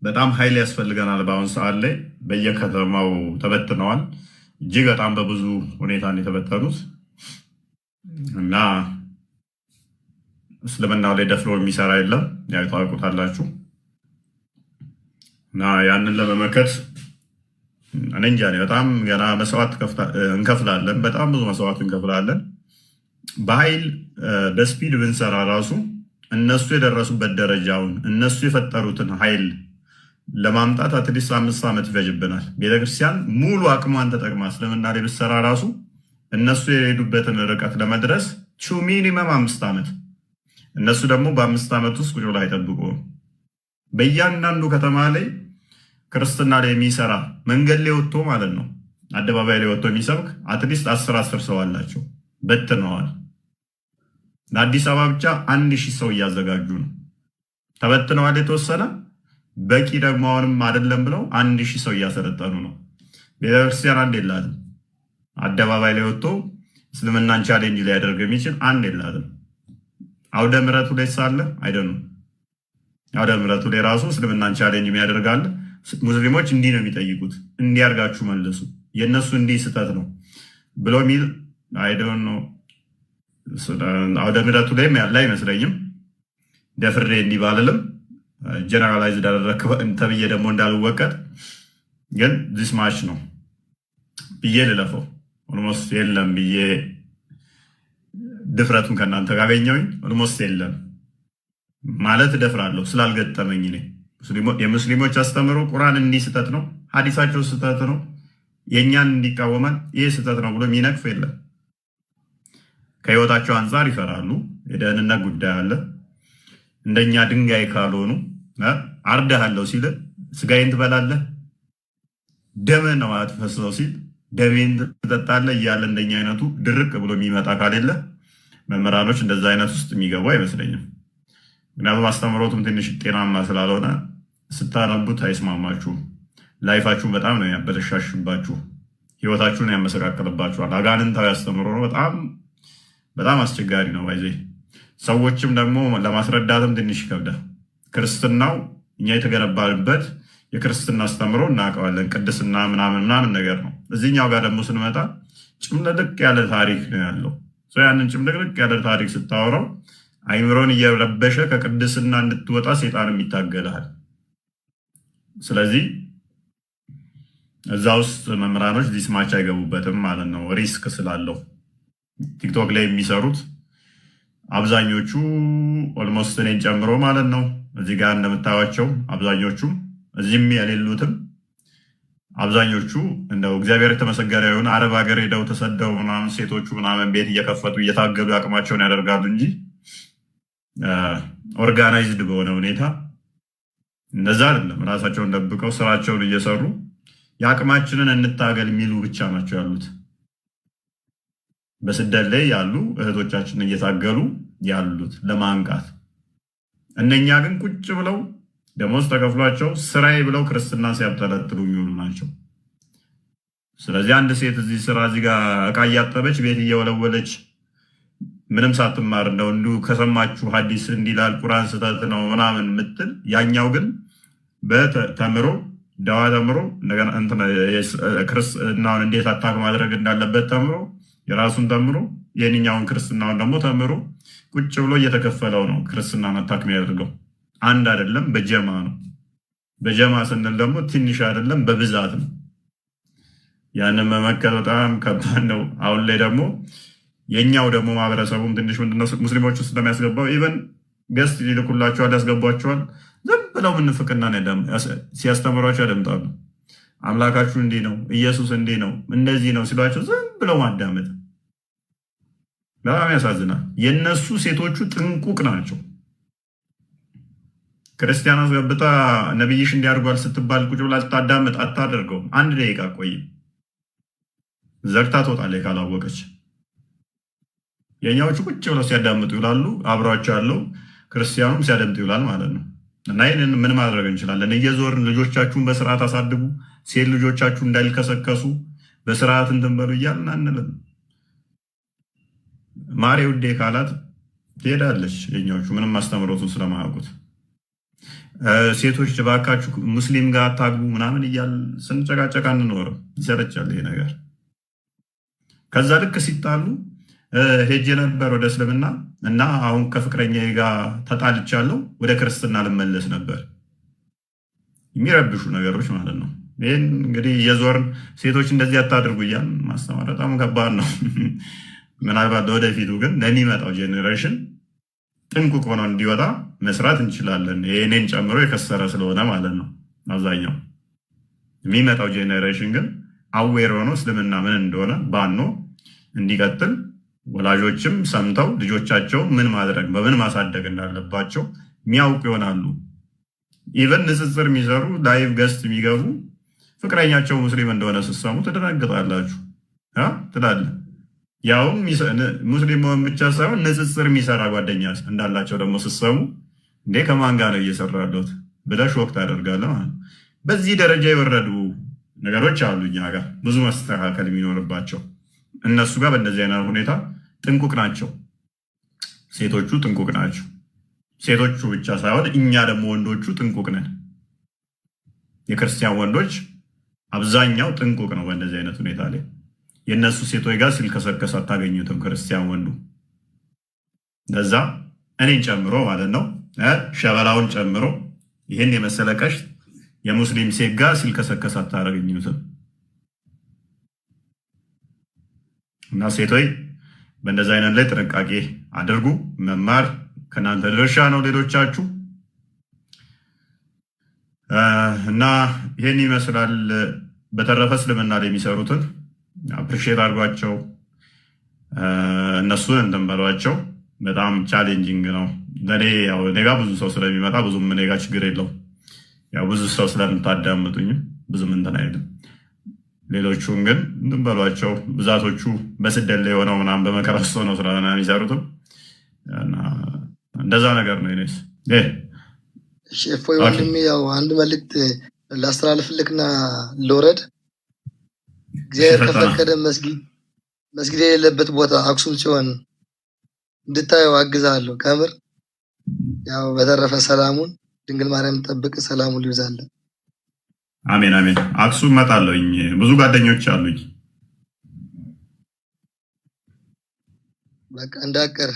በጣም ኃይል ያስፈልገናል። በአሁን ሰዓት ላይ በየከተማው ተበትነዋል። እጅግ በጣም በብዙ ሁኔታ ነው የተበተኑት እና እስልምናው ላይ ደፍሮ የሚሰራ የለም። ያው ታውቁታላችሁ። እና ያንን ለመመከት እኔ እንጃ በጣም ገና መስዋዕት እንከፍላለን። በጣም ብዙ መስዋዕት እንከፍላለን። በኃይል በስፒድ ብንሰራ ራሱ እነሱ የደረሱበት ደረጃውን እነሱ የፈጠሩትን ኃይል ለማምጣት አትሊስት 5 ዓመት ይፈጅብናል። ቤተክርስቲያን ሙሉ አቅሟን ተጠቅማ እስልምና ላይ ብትሰራ ራሱ እነሱ የሄዱበትን ርቀት ለመድረስ ሚኒመም 5 ዓመት። እነሱ ደግሞ በ5 ዓመት ውስጥ ቁጭ ብለው አይጠብቁም። በእያንዳንዱ ከተማ ላይ ክርስትና ላይ የሚሰራ መንገድ ላይ ወጥቶ ማለት ነው አደባባይ ላይ ወጥቶ የሚሰብክ አትሊስት 10 ሰው አላቸው። በትነዋል። ለአዲስ አበባ ብቻ 1000 ሰው እያዘጋጁ ነው። ተበትነዋል የተወሰነ በቂ ደግሞ አሁንም አይደለም ብለው 1000 ሰው እያሰለጠኑ ነው። ቤተክርስቲያን አንድ የላትም። አደባባይ ላይ ወጥቶ እስልምናን ቻሌንጅ ሊያደርግ የሚችል አንድ የላትም። አውደ ምሕረቱ ላይ ሳለ አይደለም። አውደ ምሕረቱ ላይ ራሱ እስልምናን ቻሌንጅ የሚያደርጋል። ሙስሊሞች እንዲህ ነው የሚጠይቁት፣ እንዲያርጋችሁ መልሱ፣ የእነሱ እንዲህ ስህተት ነው ብሎ ሚል አይደን ነው። አውደ ምሕረቱ ላይም ያለ አይመስለኝም። ደፍሬ እንዲህ ባልልም ጀነራላይዝ ዳደረክ ተብዬ ደግሞ እንዳልወቀጥ ግን ዚስ ማች ነው ብዬ ልለፈው። ኦልሞስት የለም ብዬ ድፍረቱን ከእናንተ ካገኘሁኝ ኦልሞስት የለም ማለት እደፍራለሁ ስላልገጠመኝ እኔ የሙስሊሞች አስተምሮ ቁርአን እንዲህ ስህተት ነው፣ ሀዲሳቸው ስህተት ነው፣ የእኛን እንዲቃወማል ይህ ስህተት ነው ብሎ የሚነቅፍ የለም። ከህይወታቸው አንጻር ይፈራሉ። የደህንነት ጉዳይ አለ። እንደኛ ድንጋይ ካልሆኑ አርዳሃለሁ ሲል ስጋዬን ትበላለህ፣ ደምህን ነው አትፈስሰው ሲል ደሜን ትጠጣለህ እያለ እንደኛ አይነቱ ድርቅ ብሎ የሚመጣ ካሌለ መምህራኖች እንደዛ አይነት ውስጥ የሚገቡ አይመስለኝም። ምክንያቱም አስተምሮቱም ትንሽ ጤናማ ስላልሆነ ስታነቡት አይስማማችሁም። ላይፋችሁን በጣም ነው ያበለሻሽባችሁ፣ ህይወታችሁን ያመሰቃቀልባችኋል። አጋንንታዊ አስተምሮ ነው። በጣም አስቸጋሪ ነው። ባይዘ ሰዎችም ደግሞ ለማስረዳትም ትንሽ ይከብዳል። ክርስትናው እኛ የተገነባንበት የክርስትና አስተምሮ እናውቀዋለን። ቅድስና ምናምን ነገር ነው። እዚህኛው ጋር ደግሞ ስንመጣ ጭምልቅልቅ ያለ ታሪክ ነው ያለው። ያንን ጭምልቅልቅ ያለ ታሪክ ስታወራው አይምሮን እየረበሸ ከቅድስና እንድትወጣ ሴጣንም ይታገላል። ስለዚህ እዛ ውስጥ መምህራኖች ዲስማች አይገቡበትም ማለት ነው፣ ሪስክ ስላለው። ቲክቶክ ላይ የሚሰሩት አብዛኞቹ ኦልሞስት እኔን ጨምሮ ማለት ነው እዚህ ጋር እንደምታዩቸው አብዛኞቹም እዚህም የሌሉትም አብዛኞቹ እንደው እግዚአብሔር የተመሰገነ ይሁን አረብ ሀገር ሄደው ተሰደው ምናምን ሴቶቹ ምናምን ቤት እየከፈቱ እየታገሉ አቅማቸውን ያደርጋሉ እንጂ ኦርጋናይዝድ በሆነ ሁኔታ እንደዛ አይደለም። ራሳቸውን ደብቀው ስራቸውን እየሰሩ የአቅማችንን እንታገል የሚሉ ብቻ ናቸው ያሉት። በስደት ላይ ያሉ እህቶቻችንን እየታገሉ ያሉት ለማንቃት። እነኛ ግን ቁጭ ብለው ደሞዝ ተከፍሏቸው ስራዬ ብለው ክርስትና ሲያብጠለጥሉ የሚውሉ ናቸው። ስለዚህ አንድ ሴት እዚህ ስራ እዚህ ጋር እቃ እያጠበች ቤት እየወለወለች ምንም ሳትማር እንደው እንዲሁ ከሰማችሁ ሐዲስ እንዲላል ቁርአን ስህተት ነው ምናምን ምትል፣ ያኛው ግን በተምሮ ደዋ ተምሮ እንደገና ክርስትናውን እንዴት አታክ ማድረግ እንዳለበት ተምሮ የራሱን ተምሮ የኛውን ክርስትናውን ደግሞ ተምሮ ቁጭ ብሎ እየተከፈለው ነው ክርስትናን አታክ የሚያደርገው። አንድ አይደለም፣ በጀማ ነው። በጀማ ስንል ደግሞ ትንሽ አይደለም፣ በብዛት ነው። ያንን መመከት በጣም ከባድ ነው። አሁን ላይ ደግሞ የኛው ደግሞ ማህበረሰቡም ትንሽ ምንድነው ሙስሊሞች ውስጥ እንደሚያስገባው ኢቨን ገስት ይልኩላቸዋል፣ ያስገቧቸዋል። ዝም ብለው ምንፍቅና ሲያስተምሯቸው ያደምጣሉ። አምላካችሁ እንዲህ ነው፣ ኢየሱስ እንዲህ ነው፣ እንደዚህ ነው ሲሏቸው ዝም ብለው ማዳመጥ በጣም ያሳዝናል። የነሱ ሴቶቹ ጥንቁቅ ናቸው። ክርስቲያን አስገብታ ነብይሽ እንዲያርጓል ስትባል ቁጭ ብላ ልታዳምጥ አታደርገው። 1 ደቂቃ ቆይ ዘግታ ትወጣለች ካላወቀች። የኛዎቹ ቁጭ ብለው ሲያዳምጡ ይውላሉ። አብሯቸው ያለው ክርስቲያኑም ሲያደምጥ ይውላል ማለት ነው። እና ይህንን ምን ማድረግ እንችላለን? እየዞርን ልጆቻችሁን በስርዓት አሳድጉ፣ ሴት ልጆቻችሁ እንዳይልከሰከሱ በስርዓት እንትን በሉ እያልን አንልም። ማሬ ውዴ ካላት ትሄዳለች። የኛዎቹ ምንም አስተምሮቱን ስለማያውቁት ሴቶች እባካችሁ ሙስሊም ጋር አታግቡ ምናምን እያል ስንጨቃጨቅ አንኖርም። ይሰለቻል ይሄ ነገር። ከዛ ልክ ሲጣሉ ሄጄ ነበር ወደ እስልምና እና አሁን ከፍቅረኛ ጋር ተጣልቻለሁ ወደ ክርስትና ልመለስ ነበር። የሚረብሹ ነገሮች ማለት ነው። ይህን እንግዲህ የዞርን ሴቶች እንደዚህ አታድርጉ እያል ማስተማር በጣም ከባድ ነው። ምናልባት ወደፊቱ ግን ለሚመጣው ጄኔሬሽን ጥንቁቅ ሆኖ እንዲወጣ መስራት እንችላለን። ይህኔን ጨምሮ የከሰረ ስለሆነ ማለት ነው። አብዛኛው የሚመጣው ጄኔሬሽን ግን አዌር ሆኖ እስልምና ምን እንደሆነ ባኖ እንዲቀጥል ወላጆችም ሰምተው ልጆቻቸው ምን ማድረግ በምን ማሳደግ እንዳለባቸው የሚያውቁ ይሆናሉ። ኢቨን ንጽጽር የሚሰሩ ላይቭ ገስት የሚገቡ ፍቅረኛቸው ሙስሊም እንደሆነ ስትሰሙ ትደነግጣላችሁ ትላለ። ያውም ሙስሊም መሆን ብቻ ሳይሆን ንጽጽር የሚሰራ ጓደኛ እንዳላቸው ደግሞ ስትሰሙ እንዴ ከማን ጋር ነው እየሰራ ያለሁት ብለህ ሾክ ታደርጋለህ ማለት ነው። በዚህ ደረጃ የወረዱ ነገሮች አሉ እኛ ጋር ብዙ መስተካከል የሚኖርባቸው። እነሱ ጋር በእነዚህ አይነት ሁኔታ ጥንቁቅ ናቸው። ሴቶቹ ጥንቁቅ ናቸው። ሴቶቹ ብቻ ሳይሆን እኛ ደግሞ ወንዶቹ ጥንቁቅ ነን። የክርስቲያን ወንዶች አብዛኛው ጥንቁቅ ነው። በእንደዚህ አይነት ሁኔታ ላይ የእነሱ ሴቶች ጋር ሲልከሰከስ አታገኙትም። ክርስቲያን ወንዱ ለዛ እኔን ጨምሮ ማለት ነው ሸበላውን ጨምሮ ይህን የመሰለ ቀሽት የሙስሊም ሴት ጋር ሲልከሰከስ አታገኙትም። እና ሴቶች በእንደዚህ አይነት ላይ ጥንቃቄ አድርጉ። መማር ከእናንተ ድርሻ ነው። ሌሎቻችሁ እና ይህን ይመስላል። በተረፈ እስልምና ላይ የሚሰሩትን አፕሪሼት አድርጓቸው፣ እነሱን እንትን በሏቸው። በጣም ቻሌንጂንግ ነው ለእኔ። ያው እኔ ጋ ብዙ ሰው ስለሚመጣ ብዙም እኔ ጋ ችግር የለው። ያው ብዙ ሰው ስለምታዳምጡኝም ብዙም እንትን አይልም። ሌሎቹን ግን እንትን በሏቸው። ብዛቶቹ በስደት ላይ የሆነው ምናምን በመከራ ውስጥ ሆነው ስለሆነ የሚሰሩትም እንደዛ ነገር ነው። ኔስ እፎይ ወንድሜ፣ ያው አንድ መልዕክት ላስተላልፍልክና ልውረድ። እግዚአብሔር ከፈቀደ መስጊድ የሌለበት ቦታ አክሱም ሲሆን እንድታየው አግዛለሁ። ከምር ያው በተረፈ ሰላሙን ድንግል ማርያም ጠብቅ። ሰላሙን ሊብዛለን። አሜን አሜን። አክሱም እመጣለሁኝ። ብዙ ጓደኞች አሉኝ። በቃ እንዳቀር